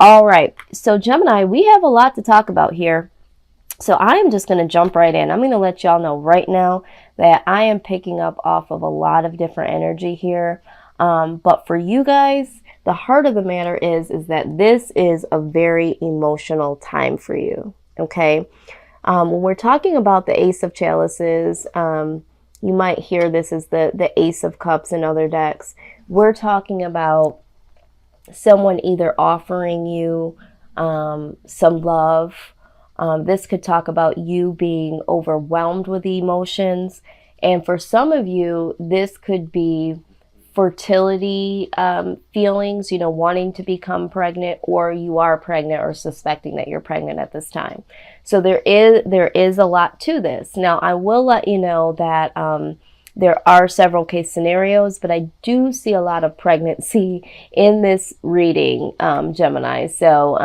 All right. So Gemini, we have a lot to talk about here. So I am just going to jump right in. I'm going to let y'all know right now that I am picking up off of a lot of different energy here. But for you guys, the heart of the matter is that this is a very emotional time for you. Okay. When we're talking about the Ace of Chalices, you might hear this as the Ace of Cups in other decks. We're talking about someone either offering you some love. This could talk about you being overwhelmed with the emotions. And for some of you, this could be fertility feelings, wanting to become pregnant, or you are pregnant or suspecting that you're pregnant at this time. So there is a lot to this. Now, I will let you know that there are several case scenarios, but I do see a lot of pregnancy in this reading, Gemini. So,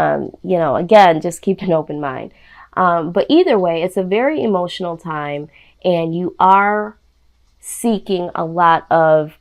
again, just keep an open mind. But either way, it's a very emotional time, and you are seeking a lot of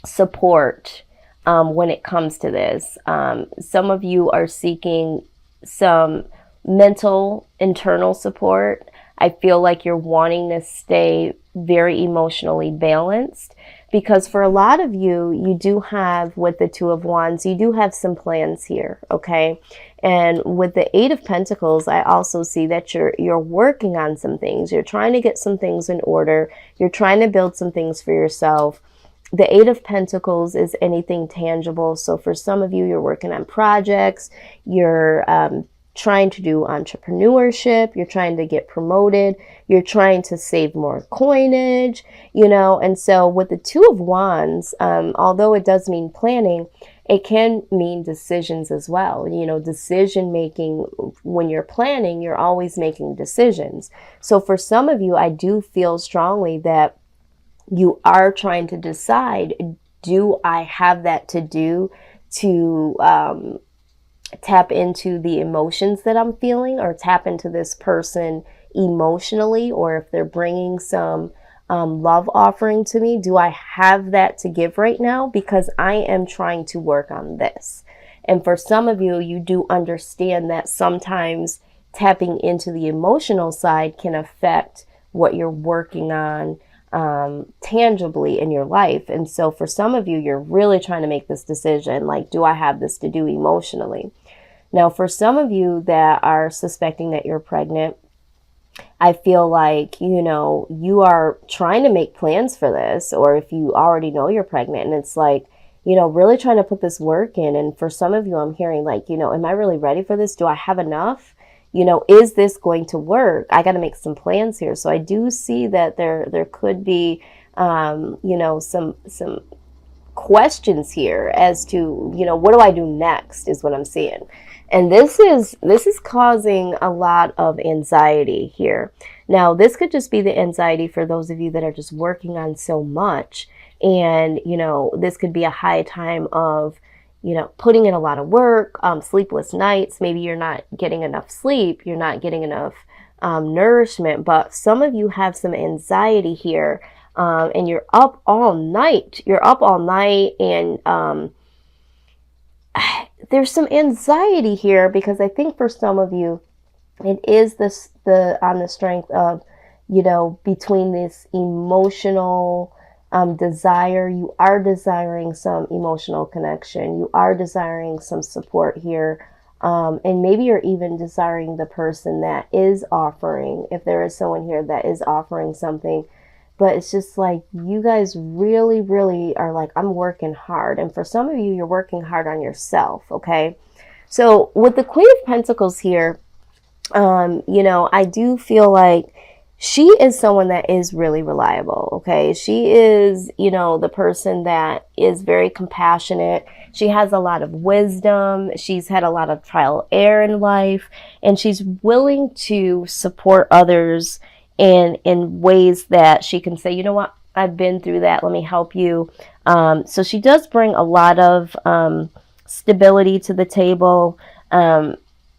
support when it comes to this. Some of you are seeking some mental, internal support. I feel like you're wanting to stay very emotionally balanced, because for a lot of you, you do have, with the Two of Wands, you do have some plans here, okay? And with the Eight of Pentacles, I also see that you're working on some things. You're trying to get some things in order. You're trying to build some things for yourself. The Eight of Pentacles is anything tangible. So for some of you, you're working on projects. You're trying to do entrepreneurship, you're trying to get promoted, you're trying to save more coinage, and so with the Two of Wands, although it does mean planning, it can mean decisions as well. Decision making. When you're planning, you're always making decisions. So for some of you, I do feel strongly that you are trying to decide, do I have that to do to tap into the emotions that I'm feeling, or tap into this person emotionally, or if they're bringing some love offering to me, do I have that to give right now? Because I am trying to work on this. And for some of you, you do understand that sometimes tapping into the emotional side can affect what you're working on tangibly in your life. And so for some of you, you're really trying to make this decision, like, do I have this to do emotionally? Now, for some of you that are suspecting that you're pregnant, I feel like, you are trying to make plans for this, or if you already know you're pregnant, and it's like, really trying to put this work in. And for some of you, I'm hearing like, am I really ready for this? Do I have enough? Is this going to work? I got to make some plans here. So I do see that there could be, some questions here as to, what do I do next is what I'm seeing. And this is causing a lot of anxiety here. Now, this could just be the anxiety for those of you that are just working on so much. And, this could be a high time of, putting in a lot of work, sleepless nights. Maybe you're not getting enough sleep. You're not getting enough nourishment. But some of you have some anxiety here, and you're up all night. You're up all night, and there's some anxiety here, because I think for some of you, it is on the strength of, between this emotional desire. You are desiring some emotional connection. You are desiring some support here. And maybe you're even desiring the person that is offering, if there is someone here that is offering something. But it's just like, you guys really, really are like, I'm working hard. And for some of you, you're working hard on yourself, okay? So with the Queen of Pentacles here, I do feel like she is someone that is really reliable, okay? She is, the person that is very compassionate. She has a lot of wisdom. She's had a lot of trial and error in life, and she's willing to support others in ways that she can say, you know what, I've been through that, let me help you. So she does bring a lot of stability to the table.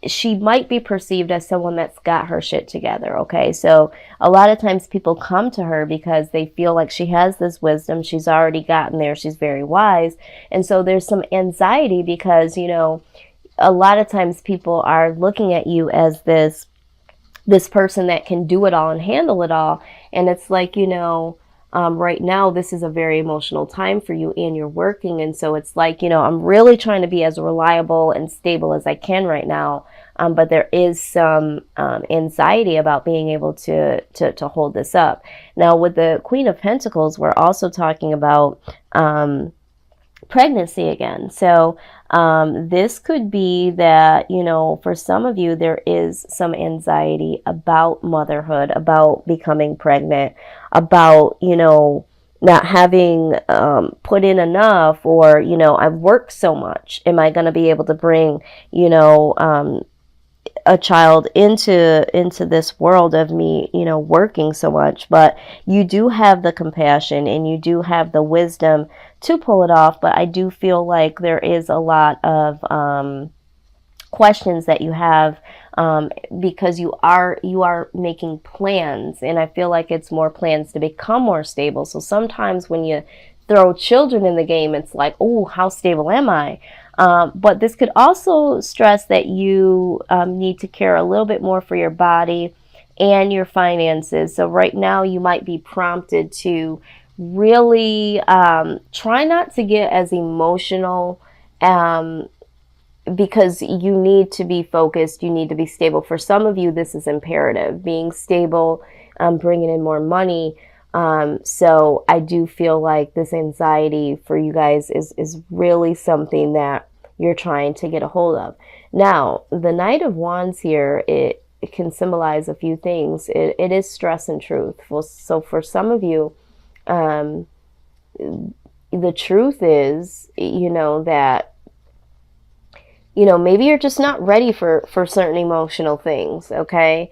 She might be perceived as someone that's got her shit together, okay? So a lot of times people come to her because they feel like she has this wisdom. She's already gotten there. She's very wise. And so there's some anxiety because, a lot of times people are looking at you as this person that can do it all and handle it all. And it's like, right now, this is a very emotional time for you and you're working. And so it's like, I'm really trying to be as reliable and stable as I can right now. But there is some anxiety about being able to hold this up. Now, with the Queen of Pentacles, we're also talking about pregnancy again. So this could be that, for some of you, there is some anxiety about motherhood, about becoming pregnant, about, not having put in enough, or, I've worked so much. Am I going to be able to bring, a child into this world of me, working so much? But you do have the compassion and you do have the wisdom to pull it off. But I do feel like there is a lot of questions that you have, because you are making plans, and I feel like it's more plans to become more stable. So sometimes when you throw children in the game, it's like, oh, how stable am I? But this could also stress that you need to care a little bit more for your body and your finances. So right now you might be prompted to really try not to get as emotional, because you need to be focused, you need to be stable. For some of you, this is imperative, being stable, bringing in more money. So I do feel like this anxiety for you guys is really something that you're trying to get a hold of. Now, the Knight of Wands here, it can symbolize a few things. It is stress and truth. So for some of you, the truth is, that, maybe you're just not ready for certain emotional things, okay?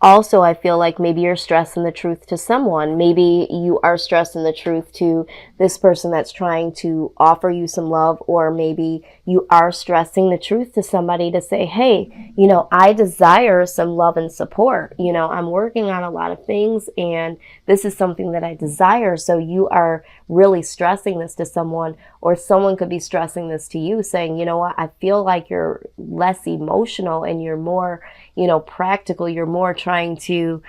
Also, I feel like maybe you're stressing the truth to someone. Maybe you are stressing the truth to this person that's trying to offer you some love, or maybe you are stressing the truth to somebody to say, hey, I desire some love and support. I'm working on a lot of things and this is something that I desire. So you are really stressing this to someone, or someone could be stressing this to you, saying, you know what, I feel like you're less emotional and you're more, practical. You're more trying to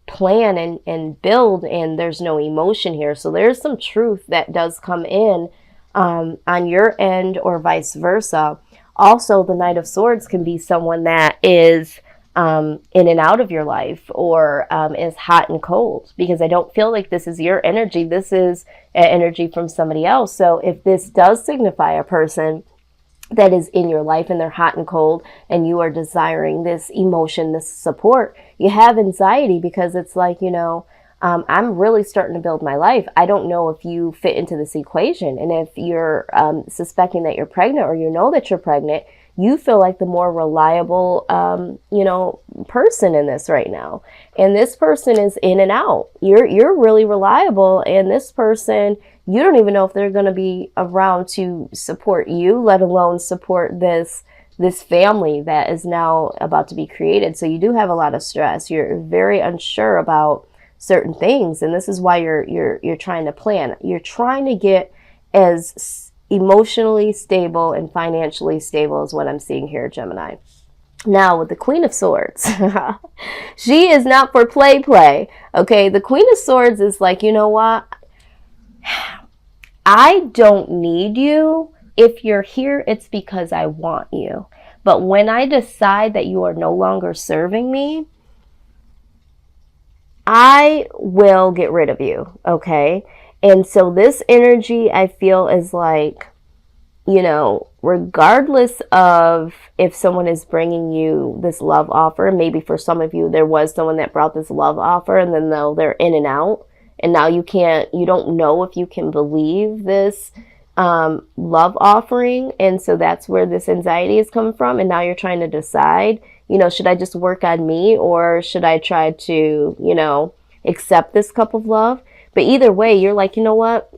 plan and build, and there's no emotion here. So there's some truth that does come in on your end, or vice versa. Also, the Knight of Swords can be someone that is in and out of your life, or is hot and cold, because I don't feel like this is your energy. This is an energy from somebody else. So if this does signify a person that is in your life and they're hot and cold, and you are desiring this emotion, this support, you have anxiety, because it's like, I'm really starting to build my life. I don't know if you fit into this equation. And if you're suspecting that you're pregnant, or that you're pregnant, you feel like the more reliable, person in this right now. And this person is in and out. You're really reliable. And this person, you don't even know if they're going to be around to support you, let alone support this family that is now about to be created. So you do have a lot of stress. You're very unsure about certain things, and this is why you're trying to plan. You're trying to get as emotionally stable and financially stable is what I'm seeing here, Gemini. Now, with the Queen of Swords, she is not for play. Okay, the Queen of Swords is like, you know what? I don't need you. If you're here, it's because I want you. But when I decide that you are no longer serving me, I will get rid of you, okay? And so this energy, I feel, is like, regardless of if someone is bringing you this love offer, maybe for some of you, there was someone that brought this love offer, and then they're in and out, and now you don't know if you can believe this love offering. And so that's where this anxiety is coming from. And now you're trying to decide, should I just work on me, or should I try to, accept this cup of love? But either way, you're like, you know what?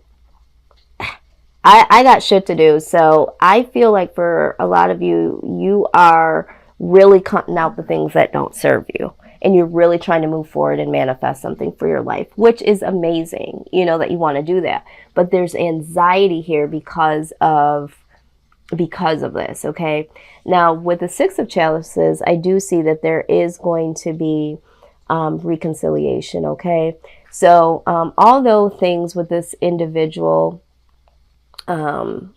I got shit to do. So I feel like for a lot of you, you are really cutting out the things that don't serve you. And you're really trying to move forward and manifest something for your life, which is amazing, that you want to do that. But there's anxiety here because of because of this, okay? Now, with the Six of Chalices, I do see that there is going to be reconciliation, okay? So, although things with this individual, you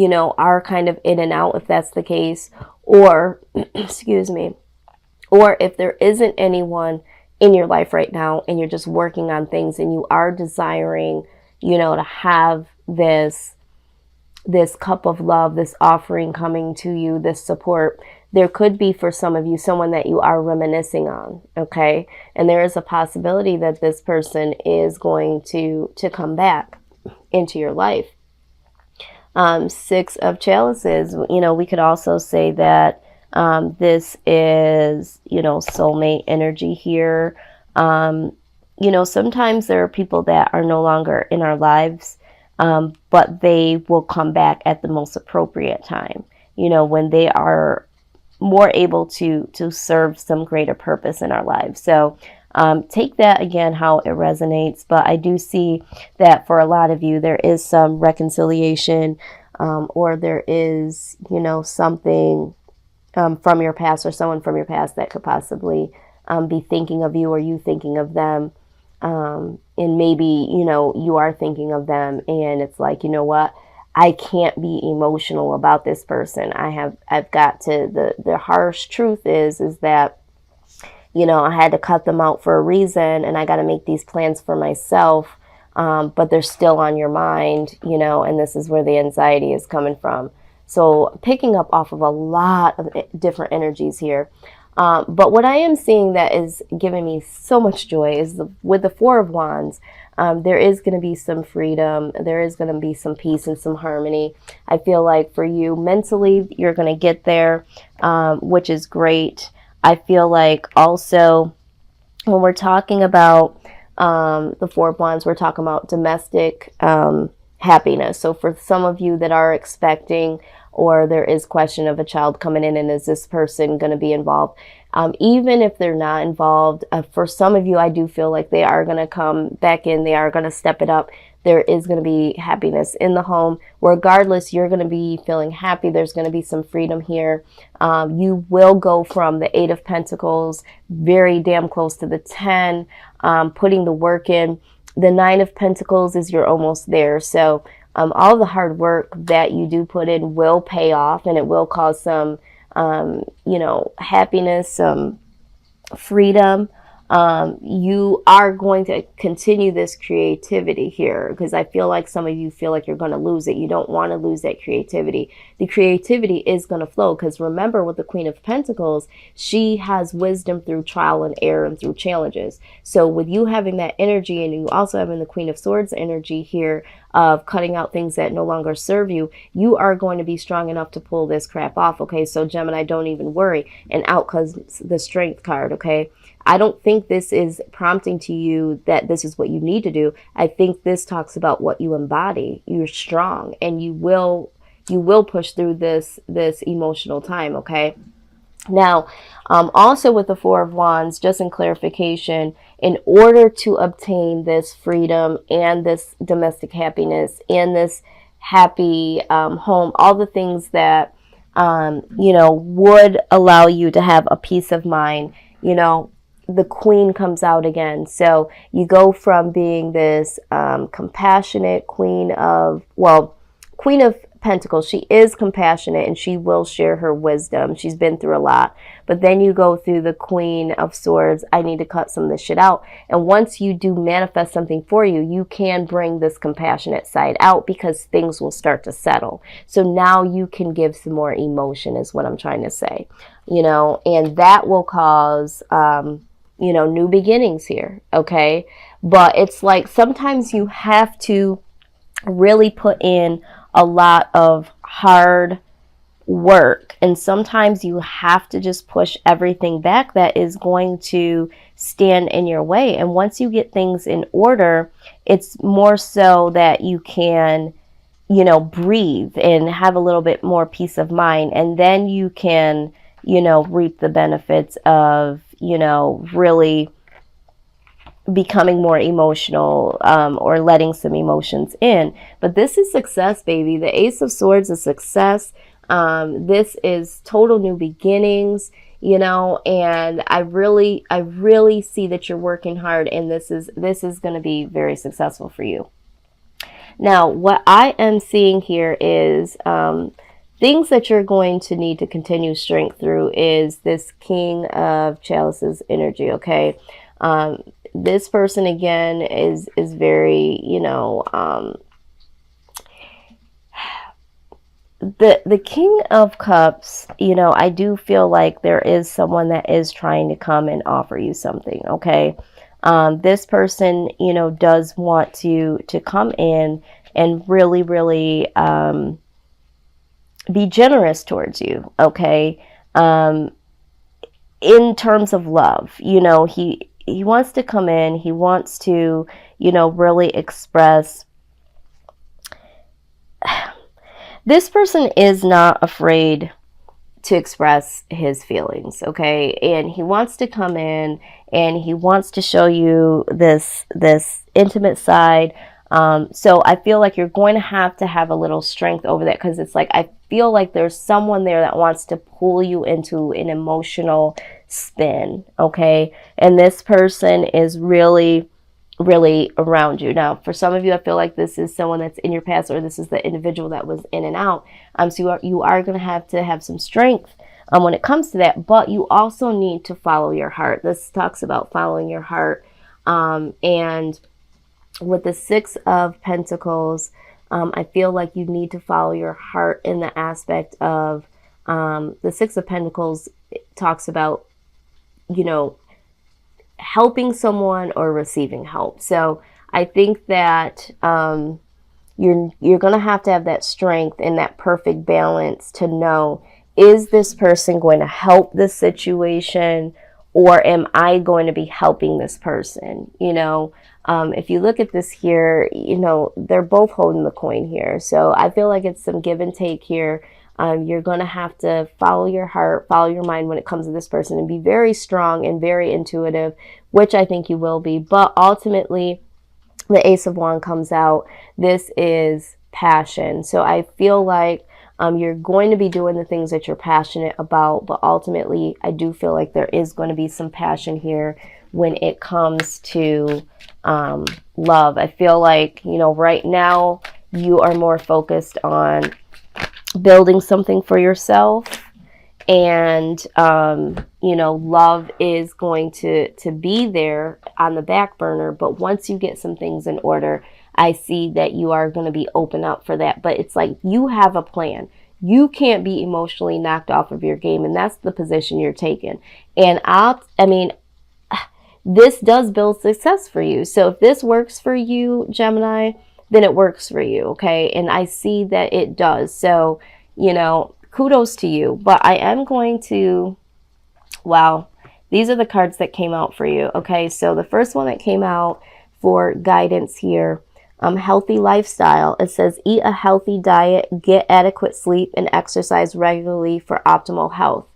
know, are kind of in and out, if that's the case, or, excuse me, or if there isn't anyone in your life right now and you're just working on things and you are desiring, you know, to have this cup of love, this offering coming to you, this support, there could be for some of you someone that you are reminiscing on, okay? And there is a possibility that this person is going to come back into your life. Six of Chalices, you know, we could also say that this is, you know, soulmate energy here. You know, sometimes there are people that are no longer in our lives, but they will come back at the most appropriate time, you know, when they are more able to serve some greater purpose in our lives. So take that again how it resonates, but I do see that for a lot of you there is some reconciliation, or there is, you know, something from your past, or someone from your past that could possibly be thinking of you, or you thinking of them. And maybe, you know, you are thinking of them and it's like, you know what, I can't be emotional about this person. I've got to, the harsh truth is that, you know, I had to cut them out for a reason, and I got to make these plans for myself. But they're still on your mind, you know, and this is where the anxiety is coming from. So picking up off of a lot of different energies here. But what I am seeing that is giving me so much joy is with the Four of Wands, there is going to be some freedom. There is going to be some peace and some harmony. I feel like for you mentally, you're going to get there, which is great. I feel like also when we're talking about the Four of Wands, we're talking about domestic happiness. So for some of you that are expecting, or there is question of a child coming in and is this person going to be involved? Even if they're not involved, for some of you, I do feel like they are going to come back in. They are going to step it up. There is going to be happiness in the home. Regardless, you're going to be feeling happy. There's going to be some freedom here. You will go from the Eight of Pentacles very damn close to the 10, putting the work in. The Nine of Pentacles is you're almost there. So all the hard work that you do put in will pay off, and it will cause some, you know, happiness, some freedom. You are going to continue this creativity here, because I feel like some of you feel like you're going to lose it. You don't want to lose that creativity. The creativity is going to flow, because remember with the Queen of Pentacles, she has wisdom through trial and error and through challenges. So with you having that energy, and you also having the Queen of Swords energy here of cutting out things that no longer serve you, you are going to be strong enough to pull this crap off. Okay, so Gemini, don't even worry. And out comes the Strength card. Okay, I don't think this is prompting to you that this is what you need to do. I think this talks about what you embody. You're strong, and you will push through this emotional time, okay? Now, also with the Four of Wands, just in clarification, in order to obtain this freedom and this domestic happiness and this happy home, all the things that, you know, would allow you to have a peace of mind, you know, the Queen comes out again. So you go from being this compassionate Queen of Pentacles. She is compassionate and she will share her wisdom. She's been through a lot. But then you go through the Queen of Swords. I need to cut some of this shit out. And once you do manifest something for you, you can bring this compassionate side out, because things will start to settle. So now you can give some more emotion, is what I'm trying to say. You know, and that will cause you know, new beginnings here, okay? But it's like sometimes you have to really put in a lot of hard work, and sometimes you have to just push everything back that is going to stand in your way. And once you get things in order, it's more so that you can, you know, breathe and have a little bit more peace of mind, and then you can, you know, reap the benefits of, you know, really becoming more emotional, or letting some emotions in. But this is success, baby. The Ace of Swords is success. This is total new beginnings, you know, and I really see that you're working hard, and this is going to be very successful for you. Now, what I am seeing here is things that you're going to need to continue strength through is this King of Chalices energy, okay? This person, again, is very, you know, the King of Cups, you know, I do feel like there is someone that is trying to come and offer you something, okay? This person, you know, does want to come in and really, really be generous towards you, okay? In terms of love, you know, he wants to come in, he wants to, you know, really express. This person is not afraid to express his feelings, okay? And he wants to come in and he wants to show you this intimate side. So I feel like you're going to have a little strength over that, because it's like, I feel like there's someone there that wants to pull you into an emotional spin, okay? And this person is really, really around you. Now, for some of you, I feel like this is someone that's in your past, or this is the individual that was in and out. So you are going to have some strength when it comes to that, but you also need to follow your heart. This talks about following your heart. And with the Six of Pentacles, I feel like you need to follow your heart in the aspect of the Six of Pentacles talks about, you know, helping someone or receiving help. So I think that you're going to have that strength and that perfect balance to know, is this person going to help this situation, or am I going to be helping this person? You know, if you look at this here, you know, they're both holding the coin here. So I feel like it's some give and take here. You're going to have to follow your heart, follow your mind when it comes to this person, and be very strong and very intuitive, which I think you will be. But ultimately, the Ace of Wands comes out. This is passion. So I feel like you're going to be doing the things that you're passionate about, but ultimately, I do feel like there is going to be some passion here when it comes to love. I feel like, you know, right now, you are more focused on building something for yourself, and you know, love is going to be there on the back burner. But once you get some things in order, I see that you are going to be open up for that. But it's like, you have a plan. You can't be emotionally knocked off of your game, and that's the position you're taking. And I mean, this does build success for you. So if this works for you, Gemini, then it works for you, okay? And I see that it does. So, you know, kudos to you. But I am going to, wow, these are the cards that came out for you, okay? So the first one that came out for guidance here, healthy lifestyle. It says, eat a healthy diet, get adequate sleep, and exercise regularly for optimal health.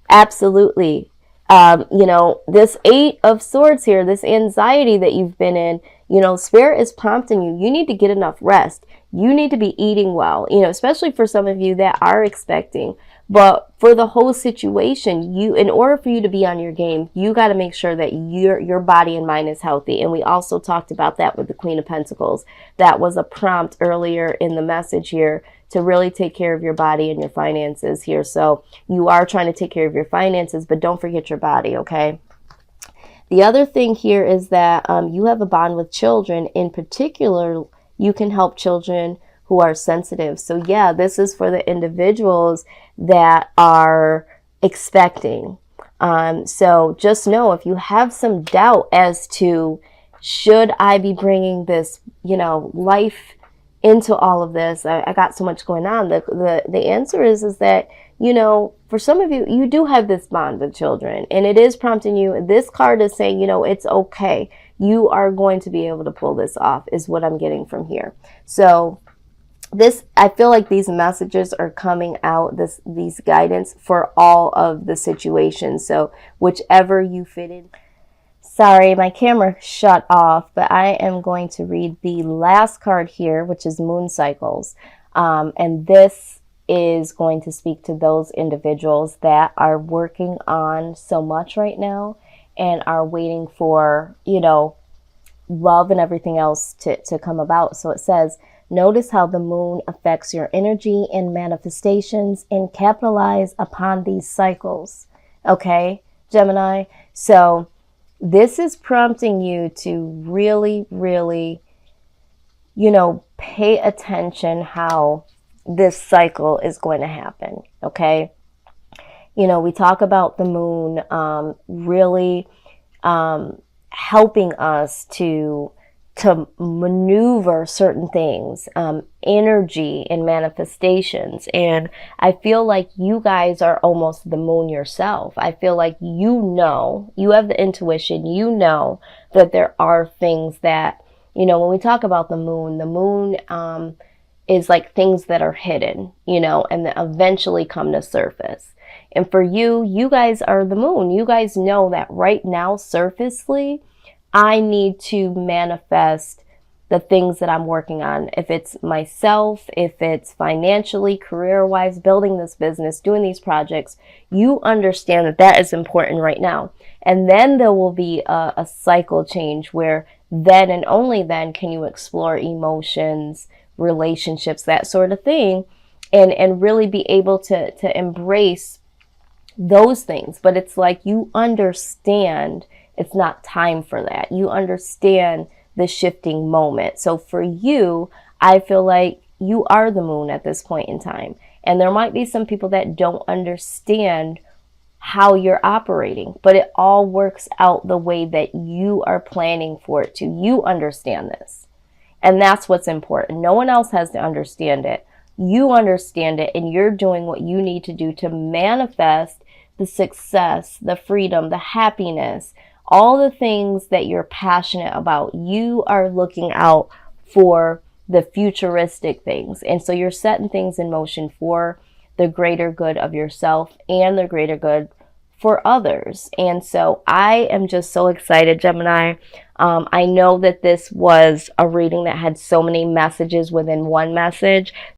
Absolutely. You know, this Eight of Swords here, this anxiety that you've been in, you know, Spirit is prompting you. You need to get enough rest. You need to be eating well, you know, especially for some of you that are expecting. But for the whole situation, in order for you to be on your game, you got to make sure that your body and mind is healthy. And we also talked about that with the Queen of Pentacles. That was a prompt earlier in the message here to really take care of your body and your finances here. So you are trying to take care of your finances, but don't forget your body, okay? The other thing here is that you have a bond with children. In particular, you can help children who are sensitive. So yeah, this is for the individuals that are expecting. So just know, if you have some doubt as to, should I be bringing this, you know, life into all of this? I got so much going on. The answer is that, you know, for some of you, you do have this bond with children, and it is prompting you. This card is saying, you know, it's okay. You are going to be able to pull this off, is what I'm getting from here. So I feel like these messages are coming out, these guidance for all of the situations. So whichever you fit in. Sorry, my camera shut off, but I am going to read the last card here, which is Moon Cycles. And this is going to speak to those individuals that are working on so much right now and are waiting for, love and everything else to come about. So it says, notice how the moon affects your energy and manifestations and capitalize upon these cycles. Okay, Gemini? So this is prompting you to really, really, pay attention how this cycle is going to happen. Okay. We talk about the moon really helping us to maneuver certain things, energy and manifestations. And I feel like you guys are almost the moon yourself. I feel like you have the intuition, that there are things that, when we talk about the moon is like things that are hidden, and that eventually come to surface. And for you guys are the moon. You guys know that right now, surfacely, I need to manifest the things that I'm working on. If it's myself, if it's financially, career-wise, building this business, doing these projects, you understand that that is important right now. And then there will be a cycle change where then and only then can you explore emotions, relationships, that sort of thing, and really be able to embrace those things. But it's like you understand it's not time for that. You understand the shifting moment. So for you, I feel like you are the moon at this point in time. And there might be some people that don't understand how you're operating, but it all works out the way that you are planning for it to. You understand this. And that's what's important. No one else has to understand it. You understand it, and you're doing what you need to do to manifest the success, the freedom, the happiness, all the things that you're passionate about. You are looking out for the futuristic things. And so you're setting things in motion for the greater good of yourself and the greater good for others. And so I am just so excited, Gemini. I know that this was a reading that had so many messages within one message.